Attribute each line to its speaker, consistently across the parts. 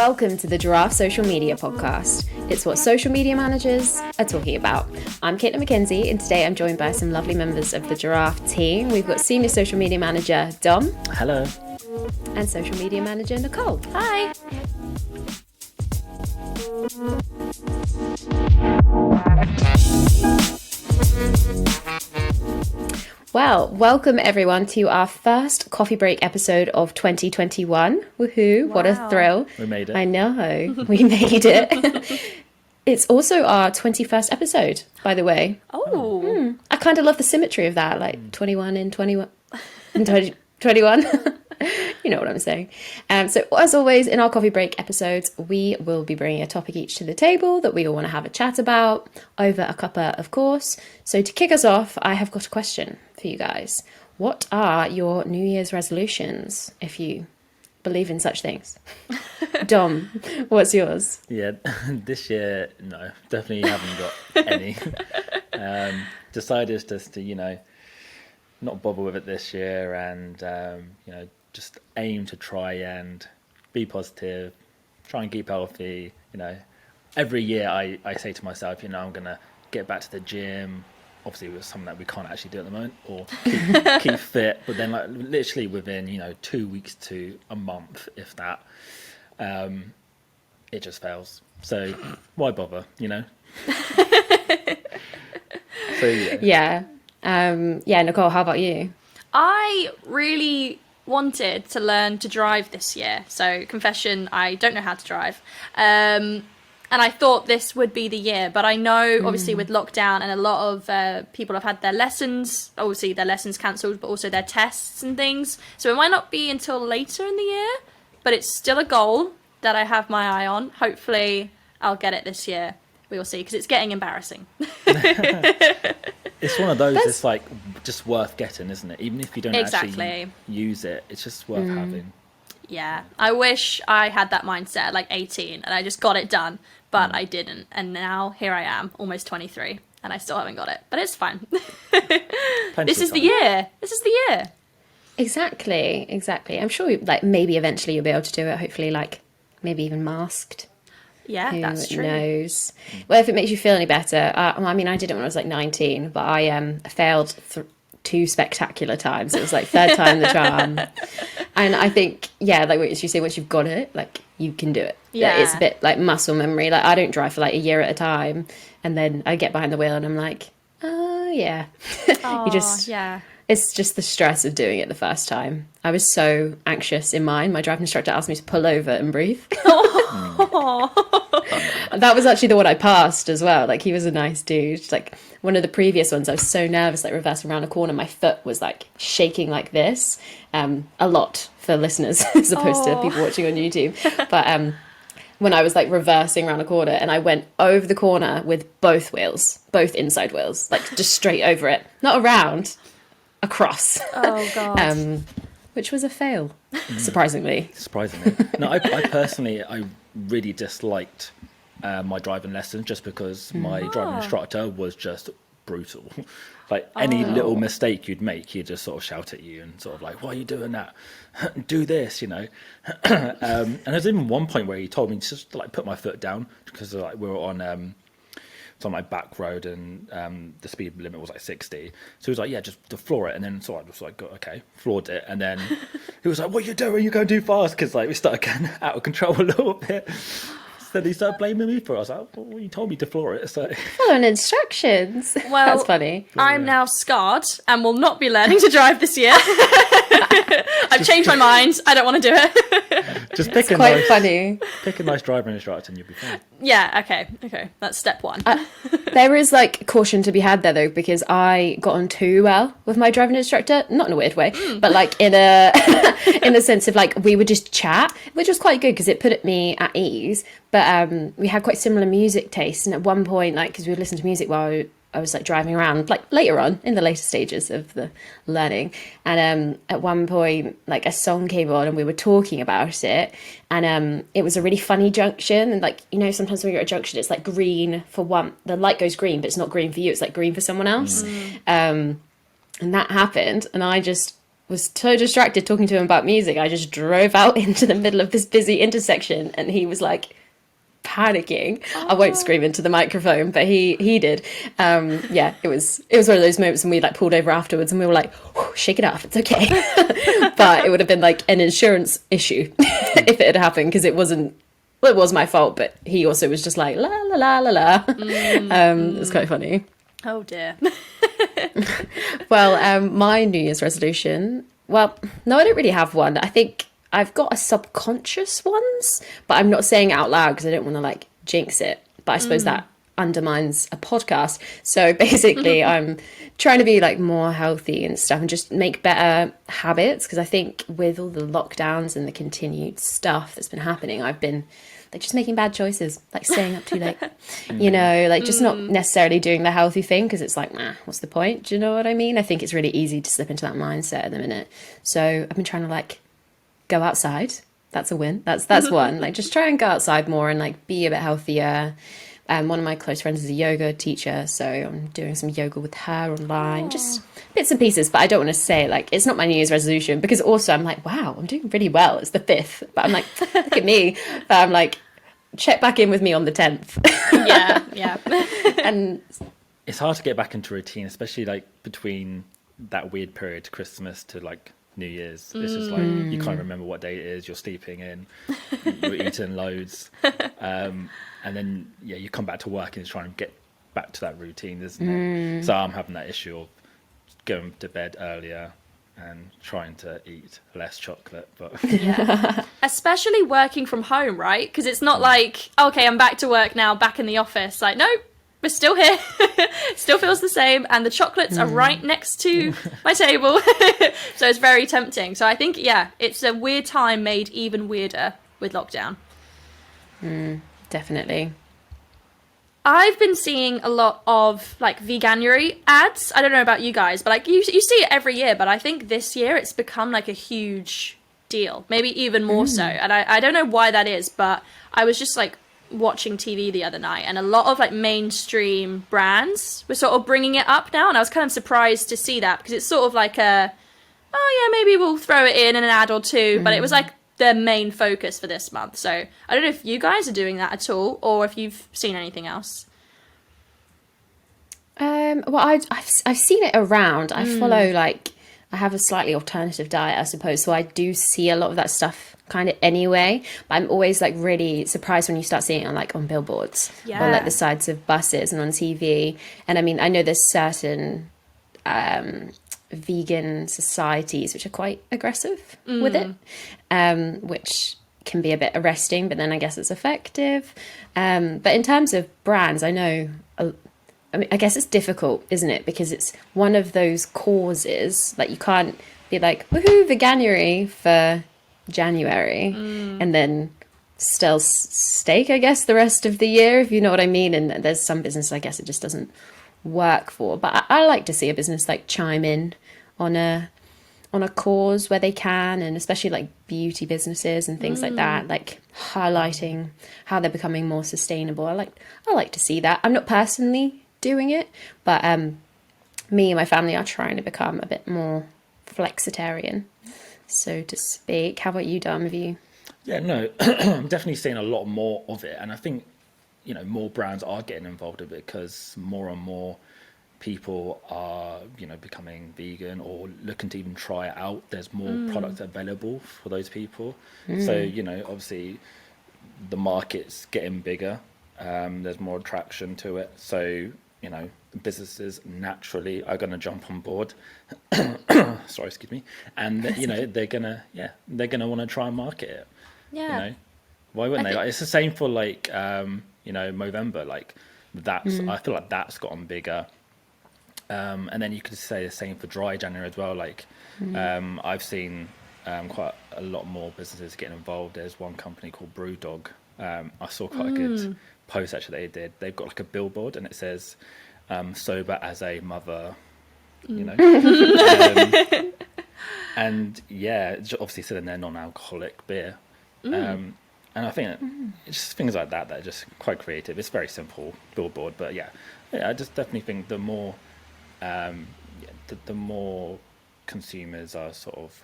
Speaker 1: Welcome to the Giraffe Social Media Podcast. It's what social media managers are talking about. I'm Kaitlin McKenzie, and today I'm joined by some lovely members of the Giraffe team. We've got Senior Social Media Manager Dom.
Speaker 2: Hello.
Speaker 1: And Social Media Manager Nicole. Hi. Well, welcome everyone to our first coffee break episode of 2021. Woohoo, wow. What a thrill.
Speaker 2: We made it.
Speaker 1: I know, we made it. It's also our 21st episode, by the way.
Speaker 3: Oh.
Speaker 1: I kind of love the symmetry of that, like 21 in 21. In 2021. You know what I'm saying. So as always, in our coffee break episodes, we will be bringing a topic each to the table that we all want to have a chat about, over a cuppa, of course. So to kick us off, I have got a question for you guys. What are your New Year's resolutions, if you believe in such things? Dom, what's yours?
Speaker 2: Yeah, this year, no, definitely haven't got any. Decided just to, not bother with it this year and, just aim to try and be positive, try and keep healthy. Every year I say to myself, I'm going to get back to the gym. Obviously, it was something that we can't actually do at the moment, or keep fit. But then, literally within 2 weeks to a month, if that, it just fails. So why bother? So
Speaker 1: yeah. Nicole, how about you?
Speaker 3: I really wanted to learn to drive this year. So confession, I don't know how to drive. And I thought this would be the year, but I know obviously with lockdown and a lot of people have had their lessons, obviously their lessons cancelled, but also their tests and things. So it might not be until later in the year, but it's still a goal that I have my eye on. Hopefully I'll get it this year. We will see, because it's getting embarrassing.
Speaker 2: It's one of those, it's like just worth getting, isn't it? Even if you don't actually use it, it's just worth having.
Speaker 3: Yeah, I wish I had that mindset at like 18 and I just got it done, but I didn't. And now here I am, almost 23, and I still haven't got it. But it's fine. This is the year. This is the year.
Speaker 1: Exactly. I'm sure maybe eventually you'll be able to do it, hopefully maybe even masked.
Speaker 3: Yeah, that's true.
Speaker 1: Who knows? Well, if it makes you feel any better. I did it when I was 19, but I failed 2 spectacular times. It was third time the charm. And I think, like what you say, once you've got it, you can do it.
Speaker 3: Yeah.
Speaker 1: It's a bit muscle memory. I don't drive for a year at a time. And then I get behind the wheel and I'm like, oh, yeah.
Speaker 3: Yeah.
Speaker 1: It's just the stress of doing it the first time. I was so anxious in mine. My driving instructor asked me to pull over and breathe. That was actually the one I passed as well. He was a nice dude. One of the previous ones, I was so nervous, reversing around a corner. My foot was shaking like this. A lot for listeners as opposed to people watching on YouTube. But when I was reversing around a corner and I went over the corner with both wheels, both inside wheels, just straight over it, not around. Across.
Speaker 3: Oh, God.
Speaker 1: Which was a fail, surprisingly.
Speaker 2: No, I personally, I really disliked my driving lessons just because my driving instructor was just brutal. Any little mistake you'd make, he'd just sort of shout at you and sort of why are you doing that? Do this, And there's even one point where he told me to just put my foot down because we were on... It's on my back road and the speed limit was 60. So he was yeah, just to floor it. And then so I was okay, floored it. And then he was what are you doing? You're going too fast. Because we started getting out of control a little bit. So he started blaming me for it. I was well, you told me to floor it. So
Speaker 1: following instructions.
Speaker 3: Well,
Speaker 1: that's funny.
Speaker 3: I'm now scarred and will not be learning to drive this year. I've changed my mind. I don't want to do it.
Speaker 2: Just pick
Speaker 1: funny.
Speaker 2: Pick a nice driving instructor and you'll be fine.
Speaker 3: Yeah, okay. That's step 1.
Speaker 1: There is caution to be had there though, because I got on too well with my driving instructor, not in a weird way, but in a in the sense of we would just chat, which was quite good because it put me at ease. But we had quite similar music tastes, and at one point, because we would listen to music while I was driving around, later on in the later stages of the learning, and at one point a song came on and we were talking about it, and it was a really funny junction, and sometimes when you're at a junction it's green for one, the light goes green but it's not green for you, it's green for someone else, and that happened, and I just was so distracted talking to him about music. I just drove out into the middle of this busy intersection, and he was like panicking. I won't scream into the microphone, but he did. Yeah, it was one of those moments when we like pulled over afterwards, and we were like, shake it off, it's okay. But it would have been like an insurance issue if it had happened, because it wasn't. Well, it was my fault, but he also was just like la la la la la. It was quite funny.
Speaker 3: Oh dear.
Speaker 1: Well, my New Year's resolution. Well, no, I don't really have one. I think I've got a subconscious ones, but I'm not saying it out loud because I don't want to like jinx it. But I suppose that undermines a podcast. So basically, I'm trying to be like more healthy and stuff, and just make better habits, because I think with all the lockdowns and the continued stuff that's been happening, I've been like just making bad choices, like staying up too late, you know, like just not necessarily doing the healthy thing, because it's like, nah, what's the point? Do you know what I mean? I think it's really easy to slip into that mindset at the minute. So I've been trying to like go outside. That's a win. That's one. Like just try and go outside more and like be a bit healthier. One of my close friends is a yoga teacher, so I'm doing some yoga with her online, just bits and pieces. But I don't want to say like it's not my New Year's resolution, because also I'm like, wow, I'm doing really well. It's the 5th, but I'm like, look at me. But I'm like, check back in with me on the 10th.
Speaker 3: Yeah.
Speaker 1: And
Speaker 2: it's hard to get back into routine, especially like between that weird period, Christmas to like New Year's. It's just like you can't remember what day it is. You're sleeping in, you're eating loads, and then you come back to work and it's trying to get back to that routine, isn't it? So I'm having that issue of going to bed earlier and trying to eat less chocolate. But
Speaker 3: Especially working from home, right? Because it's not like, okay, I'm back to work now, back in the office. Like, nope, we're still here. Still feels the same, and the chocolates are right next to my table. So it's very tempting. So I think, it's a weird time made even weirder with lockdown.
Speaker 1: definitely.
Speaker 3: I've been seeing a lot of like veganuary ads. I don't know about you guys, but like you see it every year, but I think this year it's become like a huge deal, maybe even more so. And I don't know why that is, but I was just like watching TV the other night, and a lot of like mainstream brands were sort of bringing it up now, and I was kind of surprised to see that, because it's sort of like maybe we'll throw it in an ad or two, but it was like their main focus for this month. So I don't know if you guys are doing that at all, or if you've seen anything else.
Speaker 1: Well, I've seen it around. I follow like, I have a slightly alternative diet, I suppose, so I do see a lot of that stuff kind of anyway. But I'm always like really surprised when you start seeing it on billboards, on like the sides of buses and on TV. And I mean, I know there's certain vegan societies which are quite aggressive with it, which can be a bit arresting, but then I guess it's effective. But in terms of brands, I know, I mean, I guess it's difficult, isn't it? Because it's one of those causes, like you can't be like, woohoo, veganuary for January, and then still steak, I guess, the rest of the year, if you know what I mean. And there's some business, I guess, it just doesn't work for. But I like to see a business like chime in on a cause where they can, and especially like beauty businesses and things like that, like highlighting how they're becoming more sustainable. I like to see that. I'm not personally doing it, but me and my family are trying to become a bit more flexitarian, so to speak. How about you, Dom? Have you?
Speaker 2: Yeah, no, I'm definitely seeing a lot more of it, and I think more brands are getting involved with it, because more and more people are becoming vegan or looking to even try it out. There's more products available for those people, so obviously the market's getting bigger. There's more attraction to it, so businesses naturally are going to jump on board. Sorry, excuse me. And they're gonna want to try and market it. Why wouldn't they? Like, it's the same for like Movember. Like that's I feel like that's gotten bigger. And then you could say the same for Dry January as well. Like I've seen quite a lot more businesses getting involved. There's one company called Brewdog. I saw quite a good post actually they did. They've got like a billboard and it says sober as a mother, and it's obviously selling their non-alcoholic beer. And I think it's just things like that are just quite creative. It's very simple billboard, but I just definitely think the more consumers are sort of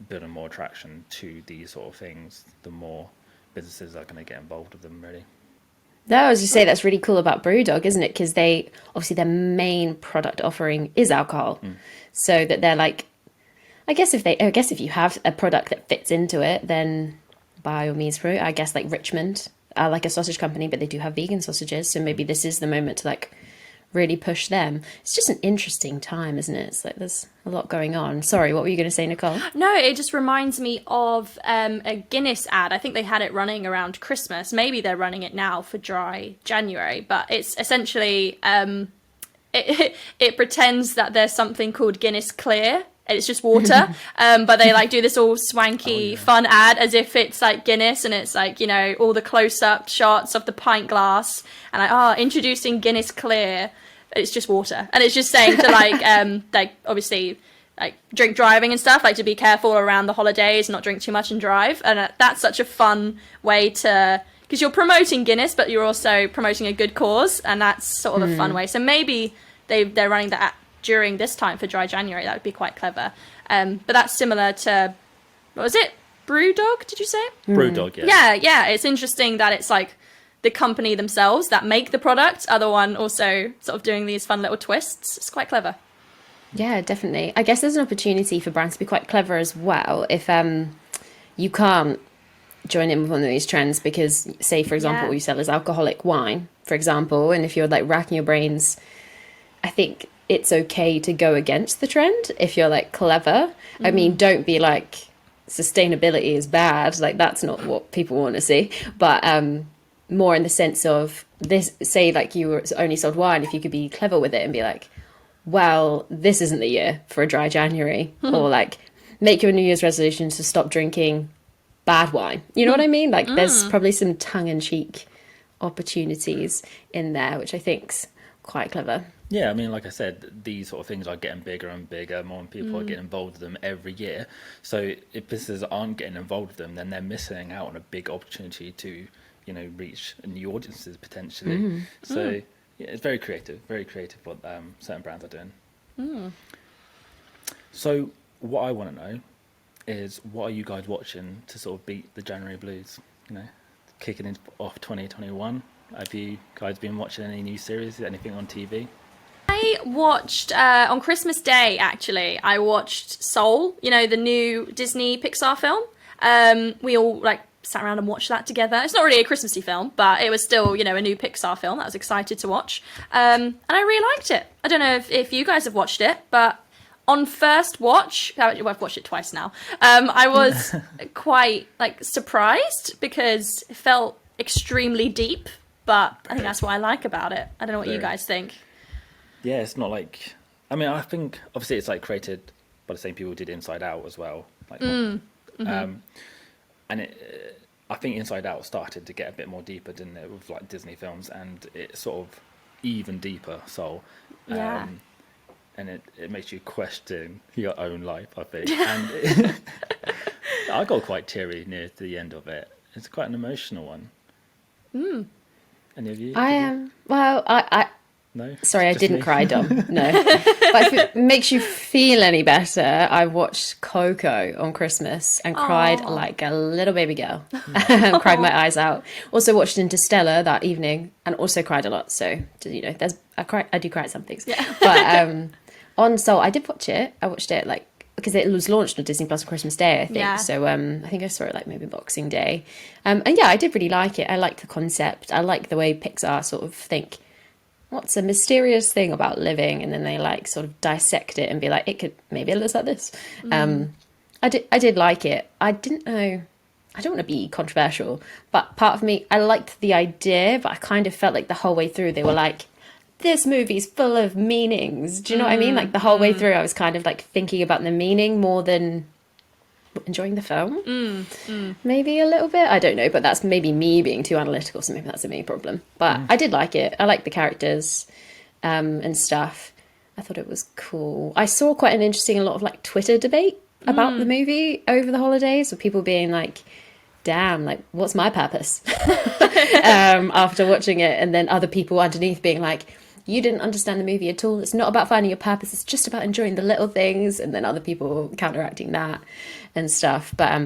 Speaker 2: building more attraction to these sort of things, the more businesses are going to get involved with them, really.
Speaker 1: No, I was just say that's really cool about Brewdog, isn't it? Because they obviously their main product offering is alcohol, so that they're like, I guess if you have a product that fits into it, then by all means, I guess like Richmond are like a sausage company, but they do have vegan sausages, so maybe this is the moment to like really push them. It's just an interesting time, isn't it? It's like there's a lot going on. Sorry, what were you going to say, Nicole?
Speaker 3: No, it just reminds me of a Guinness ad. I think they had it running around Christmas. Maybe they're running it now for dry January, but it's essentially it pretends that there's something called Guinness Clear. It's just water, but they like do this all swanky, fun ad as if it's like Guinness, and it's like, you know, all the close-up shots of the pint glass, and like, introducing Guinness Clear. It's just water, and it's just saying to like obviously like drink driving and stuff, like to be careful around the holidays, not drink too much and drive, and that's such a fun way to, because you're promoting Guinness, but you're also promoting a good cause, and that's sort of a fun way. So maybe they're running that during this time for dry January. That would be quite clever. But that's similar to, what was it? Brewdog, did you say?
Speaker 2: Brewdog, yeah.
Speaker 3: Yeah. It's interesting that it's like the company themselves that make the product are the one also sort of doing these fun little twists. It's quite clever.
Speaker 1: Yeah, definitely. I guess there's an opportunity for brands to be quite clever as well if you can't join in with one of these trends, because say, for example, what you sell is alcoholic wine, for example, and if you're like racking your brains, I think it's okay to go against the trend if you're like clever. I mean, don't be like sustainability is bad, like that's not what people want to see, but more in the sense of this, say like you were only sold wine, if you could be clever with it and be like, well, this isn't the year for a dry January, or like make your New Year's resolutions to stop drinking bad wine, you know what I mean? Like there's probably some tongue-in-cheek opportunities in there, which I think's quite clever.
Speaker 2: Yeah, I mean, like I said, these sort of things are getting bigger and bigger. More people are getting involved with them every year. So if businesses aren't getting involved with them, then they're missing out on a big opportunity to, you know, reach new audiences potentially. So yeah, it's very creative what certain brands are doing. So what I want to know is, what are you guys watching to sort of beat the January blues? You know, kicking off 2021. Have you guys been watching any new series? Anything on TV?
Speaker 3: I watched on Christmas Day, actually, I watched Soul, you know, the new Disney Pixar film. We all like sat around and watched that together. It's not really a Christmassy film, but it was still, you know, a new Pixar film that I was excited to watch. And I really liked it. I don't know if you guys have watched it, but on first watch, well, I've watched it twice now, I was quite like surprised because it felt extremely deep, but I think that's what I like about it. I don't know what you guys think.
Speaker 2: Yeah, it's not like, I mean, I think obviously it's like created by the same people who did Inside Out as well. Like, and I think Inside Out started to get a bit more deeper, didn't it, with like Disney films, and it's sort of even deeper. So, and it makes you question your own life, I think. And I got quite teary near the end of it. It's quite an emotional one. Any of you?
Speaker 1: I am. Well, I
Speaker 2: No?
Speaker 1: Sorry, I
Speaker 2: Just
Speaker 1: didn't
Speaker 2: me?
Speaker 1: cry, Dom. No. But if it makes you feel any better, I watched Coco on Christmas and cried like a little baby girl. Cried my eyes out. Also watched Interstellar that evening and also cried a lot. So, you know, I do cry at some things.
Speaker 3: Yeah.
Speaker 1: But on Soul, I did watch it. I watched it like, because it was launched on Disney Plus on Christmas Day, I think.
Speaker 3: Yeah.
Speaker 1: So I think I saw it like maybe Boxing Day. And yeah, I did really like it. I liked the concept. I like the way Pixar sort of think, what's a mysterious thing about living, and then they like sort of dissect it and be like, maybe it looks like this. I did like it. I didn't know, I don't want to be controversial, but part of me, I liked the idea, but I kind of felt like the whole way through they were like, this movie's full of meanings. Do you know what I mean? Like the whole way through I was kind of like thinking about the meaning more than enjoying the film. Maybe a little bit, I don't know, but that's maybe me being too analytical, so maybe that's a me problem. But I did like it. I liked the characters and stuff. I thought it was cool. I saw quite an interesting, a lot of like Twitter debate about the movie over the holidays, with people being like, damn, like what's my purpose after watching it, and then other people underneath being like, you didn't understand the movie at all. It's not about finding your purpose. It's just about enjoying the little things, and then other people counteracting that and stuff. But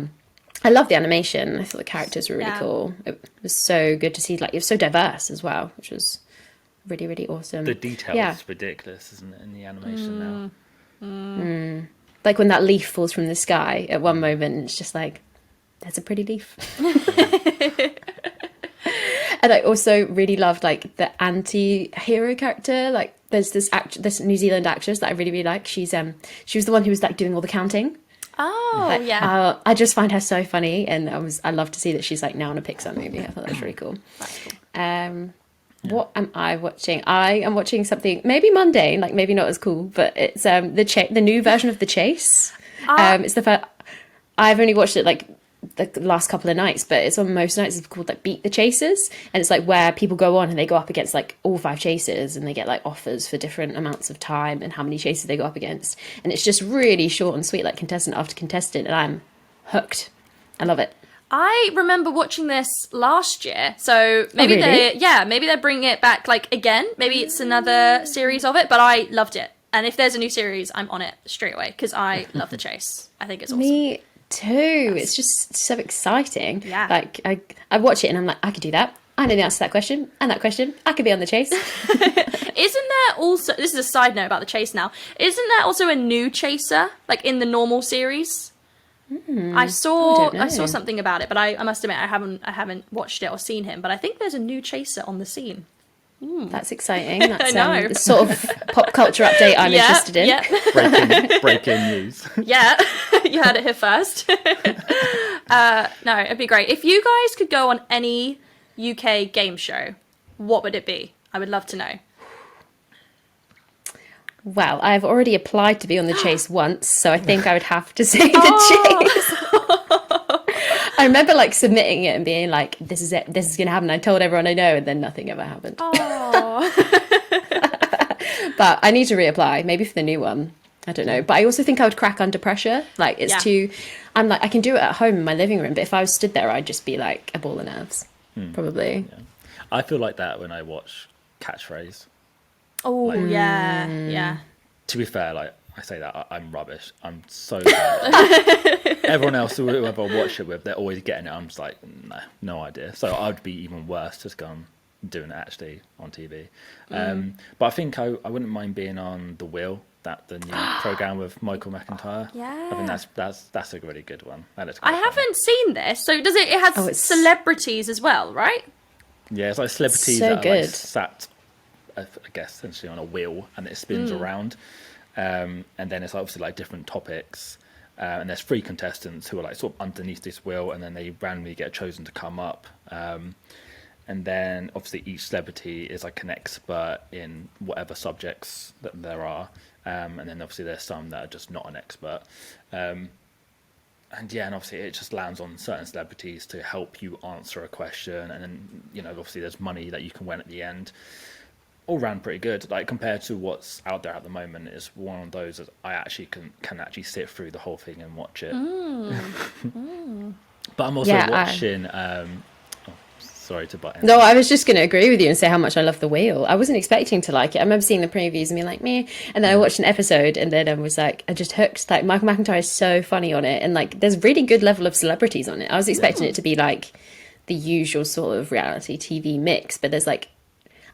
Speaker 1: I love the animation. I thought the characters were really cool. It was so good to see. Like, it was so diverse as well, which was really, really awesome.
Speaker 2: The detail is ridiculous, isn't it, in the animation now?
Speaker 1: Like when that leaf falls from the sky at one moment, and it's just like, that's a pretty leaf. And I also really loved like the anti-hero character. Like there's this New Zealand actress that I really, really like. She was the one who was like doing all the counting.
Speaker 3: Oh, yeah.
Speaker 1: I just find her so funny, and I love to see that she's like now in a Pixar movie. I thought that was really cool.
Speaker 3: That's cool.
Speaker 1: What am I watching? I am watching something maybe mundane, like maybe not as cool, but it's the new version of The Chase. It's the first. I've only watched it like the last couple of nights, but it's on most nights. It's called like Beat the Chasers, and it's like where people go on and they go up against like all 5 chasers, and they get like offers for different amounts of time and how many chasers they go up against, and it's just really short and sweet, like contestant after contestant, and I'm hooked. I love it.
Speaker 3: I remember watching this last year, so maybe maybe they're bringing it back like again. Maybe it's another series of it, but I loved it. And if there's a new series, I'm on it straight away because I love The Chase. I think it's awesome.
Speaker 1: Me too. It's just so exciting.
Speaker 3: Yeah.
Speaker 1: Like I watch it and I'm like, I could do that. I know the answer to that question and that question. I could be on The Chase.
Speaker 3: Isn't there also, this is a side note about The Chase now, isn't there also a new chaser, like in the normal series? I saw something about it, but I must admit I haven't watched it or seen him, but I think there's a new chaser on the scene.
Speaker 1: That's exciting. That's
Speaker 3: I know.
Speaker 1: the sort of pop culture update I'm interested in.
Speaker 3: Yeah.
Speaker 2: Breaking news.
Speaker 3: Yeah, you heard it here first. No, it'd be great. If you guys could go on any UK game show, what would it be? I would love to know.
Speaker 1: Well, I've already applied to be on The Chase once, so I think I would have to say The Chase. I remember like submitting it and being like, this is it, this is going to happen. I told everyone I know, and then nothing ever happened.
Speaker 3: Oh.
Speaker 1: But I need to reapply, maybe for the new one. I don't know. But I also think I would crack under pressure. Like it's too, I'm like, I can do it at home in my living room, but if I was stood there, I'd just be like a ball of nerves, probably.
Speaker 2: Yeah. I feel like that when I watch Catchphrase.
Speaker 3: Oh, yeah.
Speaker 2: To be fair, like I say that, I'm rubbish. I'm so bad. Everyone else, whoever I watch it with, they're always getting it. I'm just like, no idea. So I'd be even worse just going doing it actually on TV. But I think I wouldn't mind being on The Wheel, the new program with Michael McIntyre.
Speaker 3: Yeah.
Speaker 2: I think that's a really good one.
Speaker 3: I haven't seen this. So does it has celebrities as well, right?
Speaker 2: Yeah, it's like celebrities
Speaker 1: so
Speaker 2: that are
Speaker 1: good.
Speaker 2: like sat, I guess, essentially on a wheel, and it spins around. And then it's obviously like different topics. And there's 3 contestants who are like sort of underneath this wheel, and then they randomly get chosen to come up. And then obviously each celebrity is like an expert in whatever subjects that there are. And then obviously there's some that are just not an expert. And obviously it just lands on certain celebrities to help you answer a question. And then, obviously there's money that you can win at the end. All round pretty good. Like compared to what's out there at the moment, it's one of those that I actually can actually sit through the whole thing and watch it. But I'm also watching. Sorry to butt in.
Speaker 1: No, I was just going to agree with you and say how much I love The Wheel. I wasn't expecting to like it. I remember seeing the previews and being like, meh. And then I watched an episode and then I was like, I just hooked. Like, Michael McIntyre is so funny on it. And like, there's really good level of celebrities on it. I was expecting it to be like the usual sort of reality TV mix. But there's like,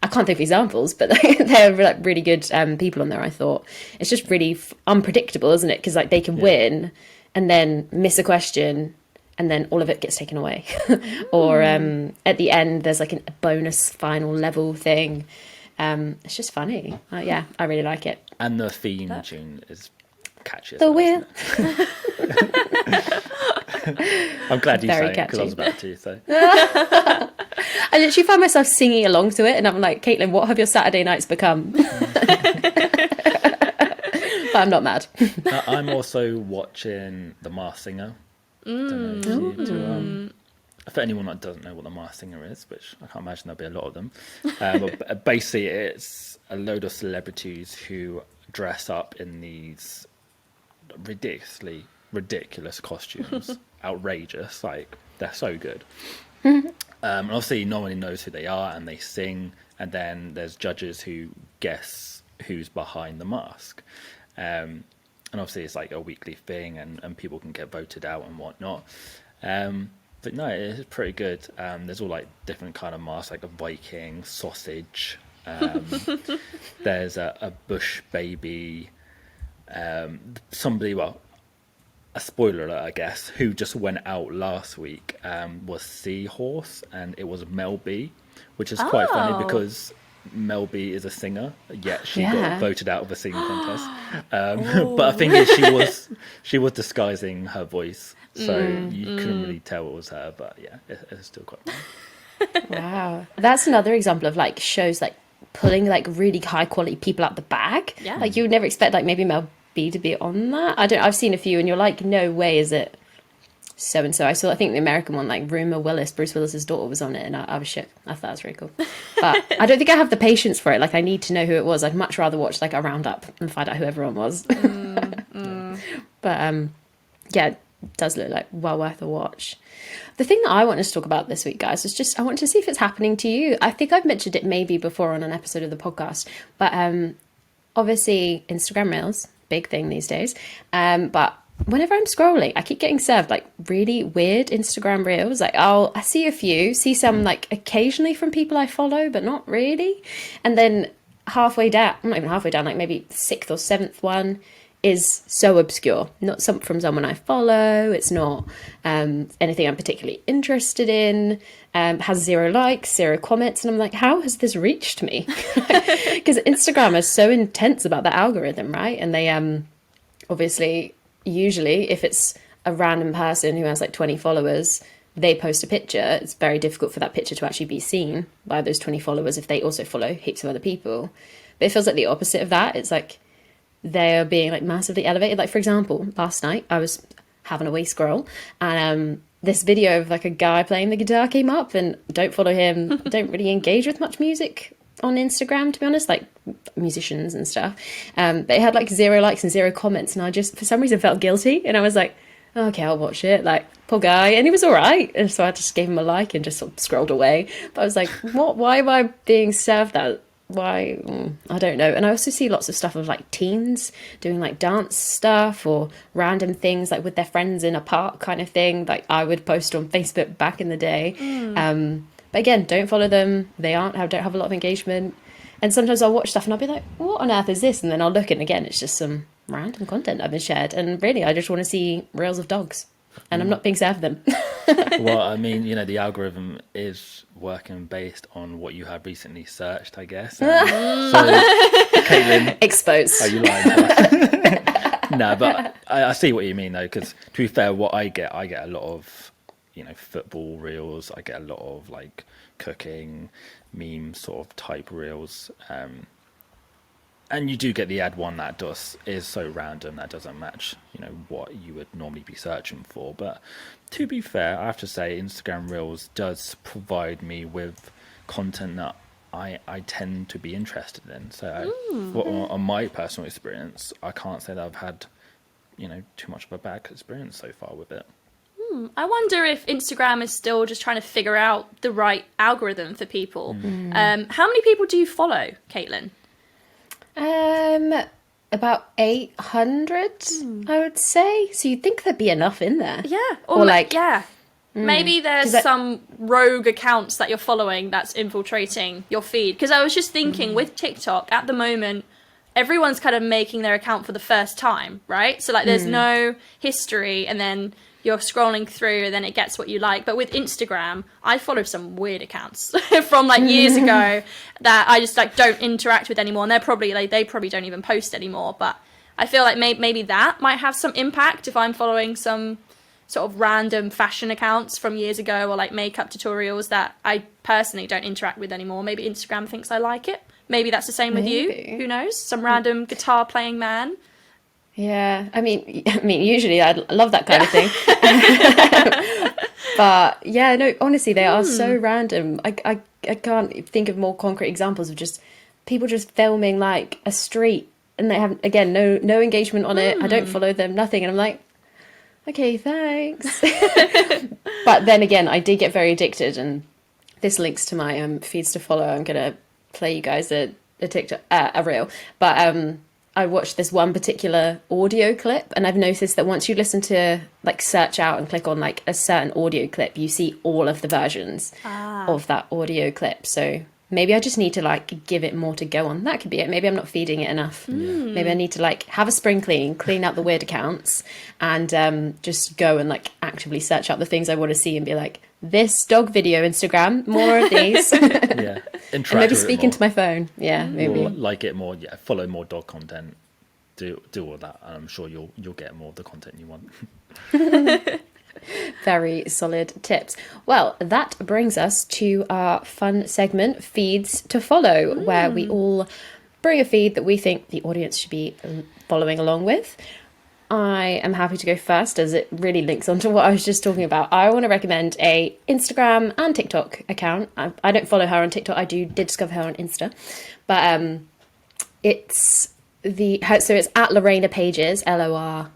Speaker 1: I can't think of examples, but they're like really good people on there, I thought. It's just really unpredictable, isn't it? Because like they can win and then miss a question, and then all of it gets taken away. Or at the end, there's like a bonus final level thing. It's just funny. I really like it.
Speaker 2: And the theme tune is catchy.
Speaker 1: The Wheel.
Speaker 2: I'm glad you
Speaker 1: Very
Speaker 2: sang it because I was
Speaker 1: catchy.
Speaker 2: about to. So
Speaker 1: I literally found myself singing along to it, and I'm like, Kaitlin, what have your Saturday nights become? But I'm not mad.
Speaker 2: I'm also watching The Masked Singer. Don't know if for anyone that doesn't know what The Masked Singer is, which I can't imagine there'll be a lot of them, but basically it's a load of celebrities who dress up in these ridiculous costumes, outrageous, like they're so good. And obviously no one knows who they are, and they sing, and then there's judges who guess who's behind the mask. And obviously it's like a weekly thing, and people can get voted out and whatnot. But no, it's pretty good. There's all like different kind of masks, like a Viking, sausage. There's a bush baby. Somebody, well, a spoiler alert, I guess, who just went out last week was Seahorse, and it was Mel B, which is quite funny because Mel B is a singer, yet she got voted out of a singing contest. But the thing is, she was disguising her voice, so you couldn't really tell it was her. But yeah, it's still quite funny.
Speaker 1: Wow, that's another example of like shows like pulling like really high quality people out the bag.
Speaker 3: Yeah,
Speaker 1: like you would never expect like maybe Mel B to be on that. I've seen a few, and you're like, no way is it so and so. I think the American one, like Bruce Willis's daughter was on it, and I was shook. I thought that was really cool, but I don't think I have the patience for it. Like I need to know who it was. I'd much rather watch like a roundup and find out who everyone was. But yeah, it does look like well worth a watch. The thing that I wanted to talk about this week, guys, is just I want to see if it's happening to you. I think I've mentioned it maybe before on an episode of the podcast, but obviously Instagram Reels, big thing these days. But whenever I'm scrolling, I keep getting served like really weird Instagram Reels. Like I see some like occasionally from people I follow, but not really. And then halfway down, not even halfway down, like maybe 6th or 7th one is so obscure. Not from someone I follow. It's not anything I'm particularly interested in. Has 0 likes, 0 comments. And I'm like, how has this reached me? Because Instagram is so intense about the algorithm, right? And they obviously, usually, if it's a random person who has like 20 followers, they post a picture. It's very difficult for that picture to actually be seen by those 20 followers if they also follow heaps of other people. But it feels like the opposite of that. It's like they're being like massively elevated. Like for example, last night I was having a wee scroll, and this video of like a guy playing the guitar came up, and don't follow him, don't really engage with much music on Instagram, to be honest, like musicians and stuff. But it had like 0 likes and 0 comments, and I just for some reason felt guilty, and I was like, okay, I'll watch it, like poor guy. And he was all right, and so I just gave him a like and just sort of scrolled away. But I was like, why am I being served that? Why? I don't know. And I also see lots of stuff of like teens doing like dance stuff or random things like with their friends in a park kind of thing, like I would post on Facebook back in the day. But again, don't follow them. Don't have a lot of engagement. And sometimes I'll watch stuff and I'll be like, what on earth is this? And then I'll look, and again, it's just some random content I've been shared. And really, I just want to see reels of dogs, and I'm not being served them.
Speaker 2: Well, I mean, the algorithm is working based on what you have recently searched, I guess. So, Kaitlin,
Speaker 1: exposed.
Speaker 2: Are you lying to us? No, but I see what you mean, though, because to be fair, what I get a lot of, football reels. I get a lot of like cooking, meme sort of type reels. And you do get the ad one that is so random that doesn't match, what you would normally be searching for. But to be fair, I have to say Instagram Reels does provide me with content that I tend to be interested in. So on my personal experience, I can't say that I've had, too much of a bad experience so far with it.
Speaker 3: I wonder if Instagram is still just trying to figure out the right algorithm for people. How many people do you follow, Kaitlin?
Speaker 1: About 800, I would say. So you'd think there'd be enough in there.
Speaker 3: Yeah.
Speaker 1: Or like,
Speaker 3: yeah. Maybe there's some rogue accounts that you're following that's infiltrating your feed. Because I was just thinking with TikTok at the moment, everyone's kind of making their account for the first time, right? So like there's no history, and then you're scrolling through and then it gets what you like. But with Instagram, I follow some weird accounts from like years ago that I just like don't interact with anymore. And they're probably like, they probably don't even post anymore. But I feel like maybe that might have some impact if I'm following some sort of random fashion accounts from years ago, or like makeup tutorials that I personally don't interact with anymore. Maybe Instagram thinks I like it. Maybe that's the same with you. Who knows? Some random guitar playing man.
Speaker 1: Yeah, I mean, usually I love that kind of thing. But yeah, no, honestly, they are so random. I can't think of more concrete examples of just people just filming like a street, and they have, again, no engagement on it. I don't follow them, nothing. And I'm like, okay, thanks. But then again, I did get very addicted, and this links to my feeds to follow. I'm gonna play you guys a TikTok a reel, but I watched this one particular audio clip, and I've noticed that once you listen to, like, search out and click on like a certain audio clip, you see all of the versions of that audio clip. So maybe I just need to like give it more to go on. That could be it. Maybe I'm not feeding it enough. Maybe I need to like have a spring clean out the weird accounts, and just go and like actively search out the things I want to see and be like, this dog video Instagram, more of these.
Speaker 2: Yeah,
Speaker 1: And maybe speak into my phone. Yeah, maybe.
Speaker 2: Or like it more. Yeah, follow more dog content. Do all that, and I'm sure you'll get more of the content you want.
Speaker 1: Very solid tips. Well, that brings us to our fun segment, Feeds to Follow, where we all bring a feed that we think the audience should be following along with. I am happy to go first, as it really links onto what I was just talking about. I want to recommend a Instagram and TikTok account. I don't follow her on TikTok. I did discover her on Insta, but it's at Lorena Pages, Lorena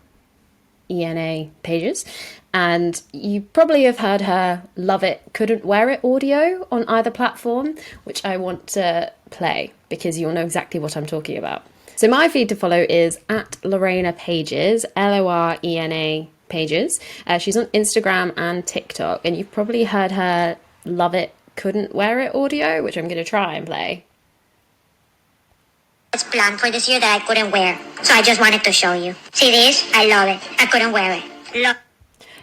Speaker 1: Pages, and you probably have heard her Love It, Couldn't Wear It audio on either platform, which I want to play because you'll know exactly what I'm talking about. So my feed to follow is at Lorena Pages, Lorena Pages. She's on Instagram and TikTok, and you've probably heard her Love It, Couldn't Wear It audio, which I'm going to try and play.
Speaker 4: It's planned for this year that I couldn't wear, so I just wanted to show you. See this? I love it. I couldn't wear it.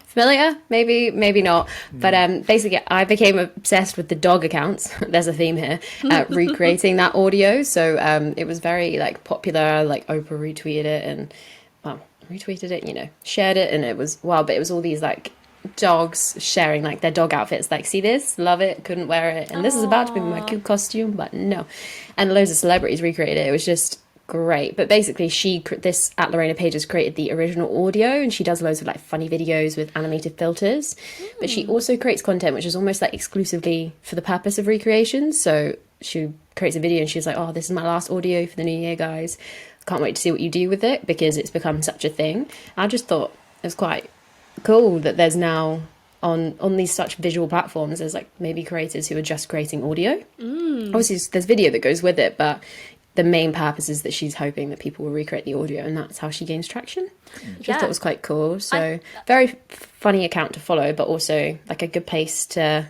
Speaker 1: Familiar? Maybe not. But basically, I became obsessed with the dog accounts. There's a theme here. Recreating that audio. So it was very like popular. Like Oprah retweeted it, and shared it, and it was wow. But it was all these like dogs sharing like their dog outfits. Like, see this? Love it. Couldn't wear it. And this is about to be my cute costume, but no. And loads of celebrities recreated it. It was just great. But basically, this at Lorena Pages created the original audio, and she does loads of like funny videos with animated filters. But she also creates content which is almost like exclusively for the purpose of recreation. So she creates a video and she's like, oh, this is my last audio for the new year, guys. Can't wait to see what you do with it, because it's become such a thing. I just thought it was quite cool that there's now on these such visual platforms, there's like maybe creators who are just creating audio. Obviously there's video that goes with it, but the main purpose is that she's hoping that people will recreate the audio, and that's how she gains traction, which I thought was quite cool. So very funny account to follow, but also like a good place to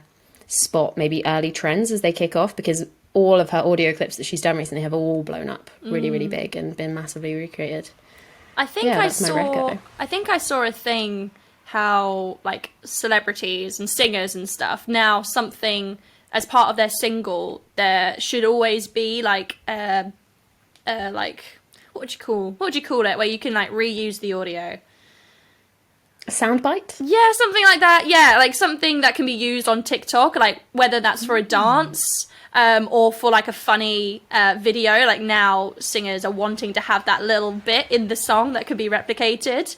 Speaker 1: spot maybe early trends as they kick off, because all of her audio clips that she's done recently have all blown up really, really big and been massively recreated.
Speaker 3: I think I saw a thing how like celebrities and singers and stuff, now something as part of their single, there should always be like like what would you call it, where you can like reuse the audio?
Speaker 1: A soundbite?
Speaker 3: Yeah, something like that. Yeah, like something that can be used on TikTok, like whether that's for a dance or for like a funny video. Like now singers are wanting to have that little bit in the song that could be replicated,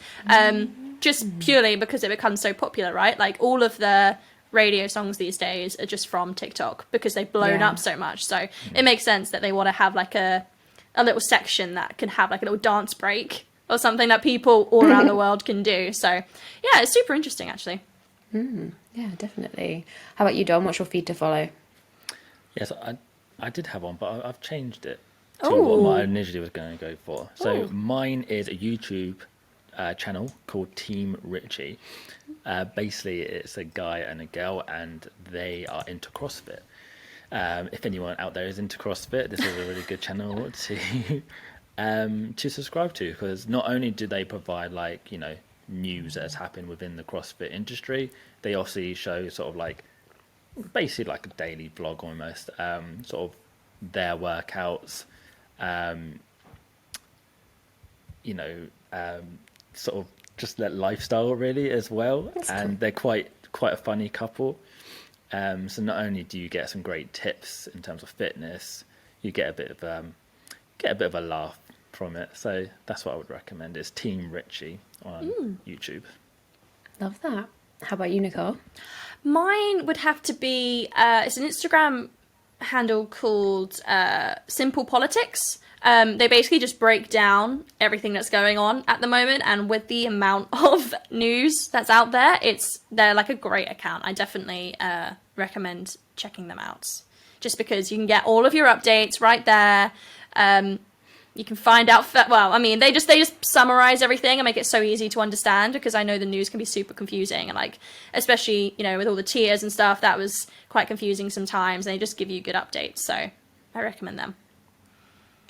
Speaker 3: just purely because it becomes so popular, right? Like all of the radio songs these days are just from TikTok because they've blown up so much. So it makes sense that they want to have like a little section that can have like a little dance break or something that people all around the world can do. So yeah, it's super interesting actually.
Speaker 1: Yeah, definitely. How about you, Dom? What's your feed to follow?
Speaker 2: Yes, I did have one, but I've changed it to what I initially was going to go for. So mine is a YouTube channel called Team Richie. Basically, it's a guy and a girl, and they are into CrossFit. If anyone out there is into CrossFit, this is a really good channel to subscribe to, because not only do they provide like, you know, news that has happened within the CrossFit industry, they also show sort of like basically like a daily vlog almost, sort of their workouts, sort of just their lifestyle really as well. That's and cool. They're quite a funny couple. So not only do you get some great tips in terms of fitness, you get a bit of a laugh from it. So that's what I would recommend. It's Team Richie on YouTube. Love that.
Speaker 1: How about you, Nicole?
Speaker 3: Mine would have to be it's an Instagram handle called Simple Politics. They basically just break down everything that's going on at the moment, and with the amount of news that's out there, they're like a great account. I definitely recommend checking them out. Just because you can get all of your updates right there. You can find out, they just summarize everything and make it so easy to understand, because I know the news can be super confusing, and like, especially, with all the tiers and stuff, that was quite confusing sometimes, and they just give you good updates. So I recommend them.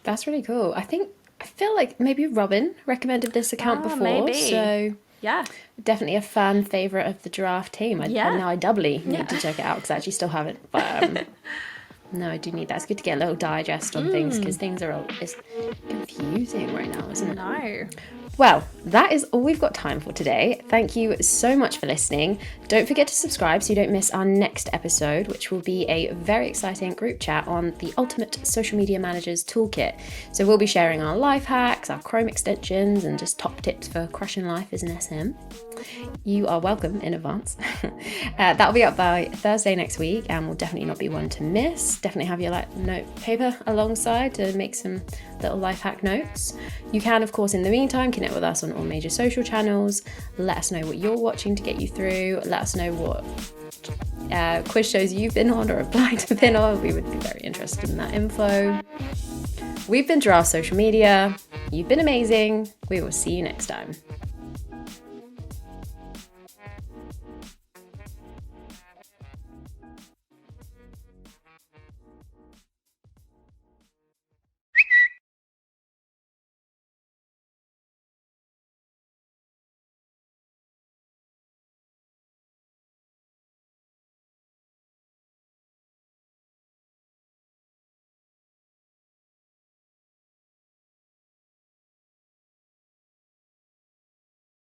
Speaker 1: That's really cool. I feel like maybe Robin recommended this account before.
Speaker 3: Maybe.
Speaker 1: So
Speaker 3: Yeah.
Speaker 2: Definitely a fan favourite of the Giraffe team. Now I doubly need to check it out because I actually still haven't. But no, I do need that. It's good to get a little digest on things because things are it's confusing right now, isn't it?
Speaker 3: No.
Speaker 1: Well, that is all we've got time for today. Thank you so much for listening. Don't forget to subscribe so you don't miss our next episode, which will be a very exciting group chat on the Ultimate Social Media Manager's Toolkit. So we'll be sharing our life hacks, our Chrome extensions, and just top tips for crushing life as an SM. You are welcome in advance. That'll be up by Thursday next week and will definitely not be one to miss. Definitely have your note paper alongside to make some little life hack notes. You can, of course, in the meantime, connect with us on all major social channels. Let us know what you're watching to get you through. Let us know what quiz shows you've been on or applied to been on. We would be very interested in that info. We've been Giraffe Social Media. You've been amazing. We will see you next time.